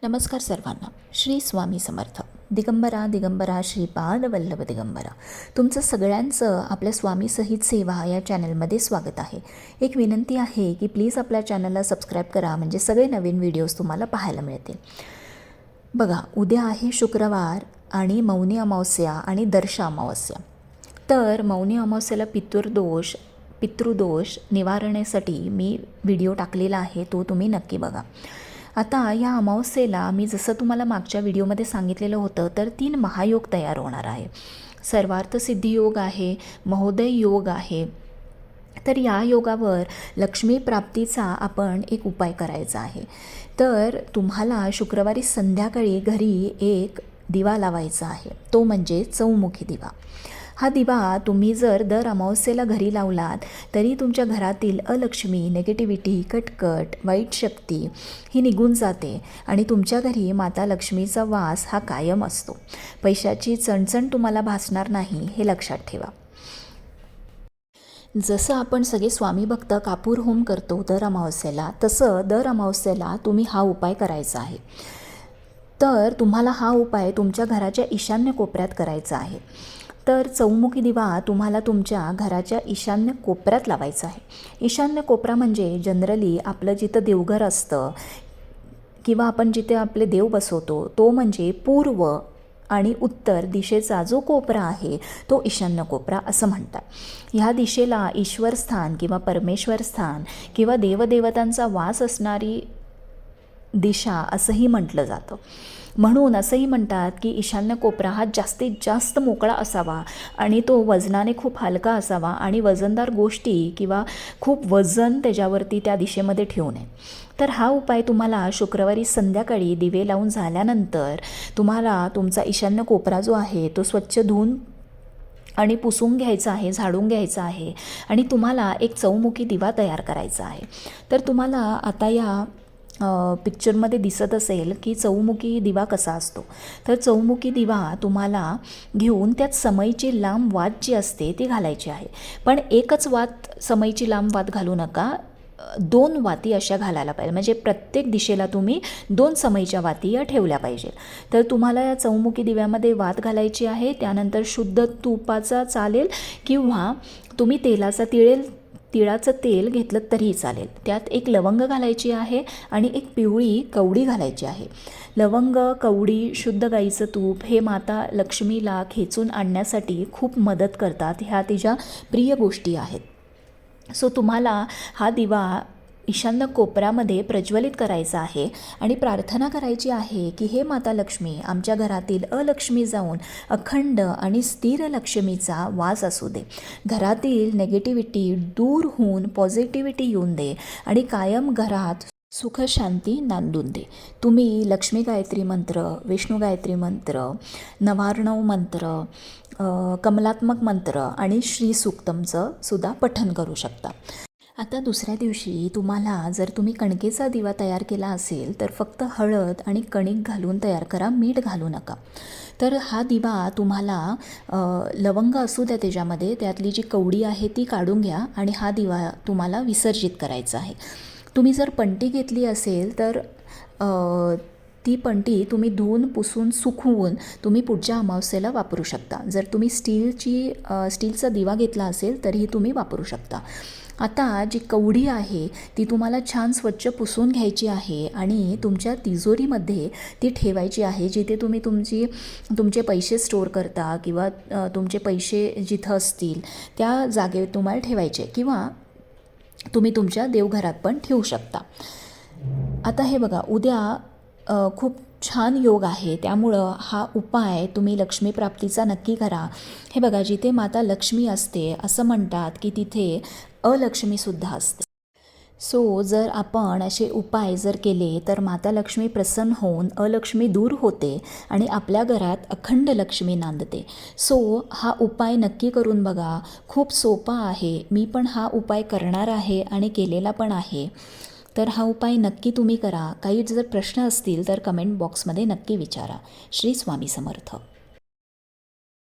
नमस्कार सर्वांना. श्री स्वामी समर्थ. दिगंबरा दिगंबरा श्रीपाद वल्लभ दिगंबरा. तुमचं सगळ्यांचं आपल्या स्वामी सहित सेवा या चॅनलमध्ये स्वागत आहे. एक विनंती आहे की प्लीज आपल्या चॅनलला सबस्क्राईब करा, म्हणजे सगळे नवीन व्हिडिओज तुम्हाला पाहायला मिळतील. बघा, उद्या आहे शुक्रवार आणि मौनी अमावस्या आणि दर्श अमावस्या. तर मौनी अमावस्याला पितृदोष निवारणासाठी मी व्हिडिओ टाकलेला आहे, तो तुम्ही नक्की बघा. आता या अमावस्येला मी जसं तुम्हाला मागच्या व्हिडिओमध्ये सांगितलेलं होतं, तर 3 महायोग तयार होणार आहे. सर्वार्थ सिद्धी योग आहे, महोदय योग आहे. तर या योगावर लक्ष्मी प्राप्तीचा आपण एक उपाय करायचा आहे. तर तुम्हाला शुक्रवारी संध्याकाळी घरी एक दिवा लावायचा आहे, तो म्हणजे चौमुखी दिवा. हा दिवा तुम्ही जर दर अमावस्येला घरी लावलात तरी तुमच्या घरातील अलक्ष्मी, नेगेटिव्हिटी, कटकट, वाईट शक्ती ही निघून जाते आणि तुमच्या घरी माता लक्ष्मीचा वास हा कायम असतो. पैशाची चणचण तुम्हाला भासणार नाही, हे लक्षात ठेवा. जसं आपण सगळे स्वामी भक्त कापूर होम करतो दर अमावस्येला, तसं दर अमावस्येला तुम्ही हा उपाय करायचा आहे. तर तुम्हाला हा उपाय तुमच्या घराच्या ईशान्य कोपऱ्यात करायचा आहे. तर चौमुखी दिवा तुम्हाला तुमच्या घराच्या ईशान्य कोपऱ्यात लावायचा आहे. ईशान्य कोपरा म्हणजे जनरली आपलं जिथं देवघर असतं किंवा आपण जिथे आपले देव बसवतो, तो म्हणजे पूर्व आणि उत्तर दिशेचा जो कोपरा आहे तो ईशान्य कोपरा असं म्हणतात. ह्या दिशेला ईश्वर स्थान किंवा परमेश्वर स्थान किंवा देवदेवतांचा वास असणारी दिशा असंही म्हटलं जातं. म्हणून असंही म्हणतात की ईशान्य कोपरा हा जास्तीत जास्त मोकळा असावा आणि तो वजनाने खूप हलका असावा आणि वजनदार गोष्टी किंवा खूप वजन त्याच्यावरती त्या दिशेमध्ये ठेवू नये. तर हा उपाय तुम्हाला शुक्रवारी संध्याकाळी दिवे लावून झाल्यानंतर तुम्हाला तुमचा ईशान्य कोपरा जो आहे तो स्वच्छ धुवून आणि पुसून घ्यायचा आहे, झाडून घ्यायचा आहे आणि तुम्हाला एक चौमुखी दिवा तयार करायचा आहे. तर तुम्हाला आता या पिक्चरमध्ये दिसत असेल की चौमुखी दिवा कसा असतो. तर चौमुखी दिवा तुम्हाला घेऊन त्यात समईची लांब वात जी असते ती घालायची आहे. पण एकच वात समईची लांब वात घालू नका, 2 वाती अशा घालायला पाहिजे, म्हणजे प्रत्येक दिशेला तुम्ही 2 समईच्या वाती या ठेवल्या पाहिजे. तर तुम्हाला या चौमुखी दिव्यामध्ये वात घालायची आहे. त्यानंतर शुद्ध तुपाचा चालेल किंवा तुम्ही तिळाचं तेल घेतलं तरीही चालेल. त्यात एक लवंग घालायची आहे आणि एक पिवळी कवडी घालायची आहे. लवंग, कवडी, शुद्ध गाईचं तूप हे माता लक्ष्मीला खेचून आणण्यासाठी खूप मदत करतात. ह्या तिच्या प्रिय गोष्टी आहेत. सो तुम्हाला हा दिवा ईशान्य कोपऱ्यामध्ये प्रज्वलित करायचा आहे आणि प्रार्थना करायची आहे की हे माता लक्ष्मी, आमच्या घरातील अलक्ष्मी जाऊन अखंड आणि स्थिर लक्ष्मीचा वास असू दे. घरातील नेगेटिव्हिटी दूर होऊन पॉझिटिव्हिटी येऊन दे आणि कायम घरात सुख शांती नांदून दे. तुम्ही लक्ष्मी गायत्री मंत्र, विष्णू गायत्री मंत्र, नवार्णव मंत्र, कमलात्मक मंत्र आणि श्री सूक्तमचं सुद्धा पठण करू शकता. आता दुसऱ्या दिवशी तुम्हाला जर तुम्ही कणकेचा दिवा तयार केला असेल तर फक्त हळद आणि कणिक घालून तयार करा, मीठ घालू नका. तर हा दिवा तुम्हाला लवंग असू द्या त्याच्यामध्ये, त्यातली जी कवडी आहे ती काढून घ्या आणि हा दिवा तुम्हाला विसर्जित करायचा आहे. तुम्ही जर पंटी घेतली असेल तर ती पंटी तुम्ही धुवून पुसून सुकवून तुम्ही पुढच्या अमावस्येला वापरू शकता. जर तुम्ही स्टीलचा दिवा घेतला असेल तरीही तुम्ही वापरू शकता. आता जी कवडी आहे ती तुम्हाला छान स्वच्छ पुसून घ्यायची आहे आणि तुमच्या तिजोरीमध्ये ती ठेवायची आहे, जिथे तुम्ही तुमचे पैसे स्टोअर करता किंवा तुमचे पैसे जिथं असतील त्या जागेवर तुम्हाला ठेवायचे किंवा तुम्ही तुमच्या देवघरात पण ठेवू शकता. आता हे बघा, उद्या खूप छान योग आहे, त्यामुळं हा उपाय तुम्ही लक्ष्मी प्राप्तीचा नक्की करा. हे बघा, जिथे माता लक्ष्मी असते असं म्हणतात की तिथे अलक्ष्मीसुद्धा असते. सो जर आपण असे उपाय जर केले तर माता लक्ष्मी प्रसन्न होऊन अलक्ष्मी दूर होते आणि आपल्या घरात अखंड लक्ष्मी नांदते. सो हा उपाय नक्की करून बघा, खूप सोपा आहे. मी पण हा उपाय करणार आहे आणि केलेला पण आहे. तर हा उपाय नक्की तुम्ही करा. काही जर प्रश्न असतील तर कमेंट बॉक्समध्ये नक्की विचारा. श्री स्वामी समर्थ.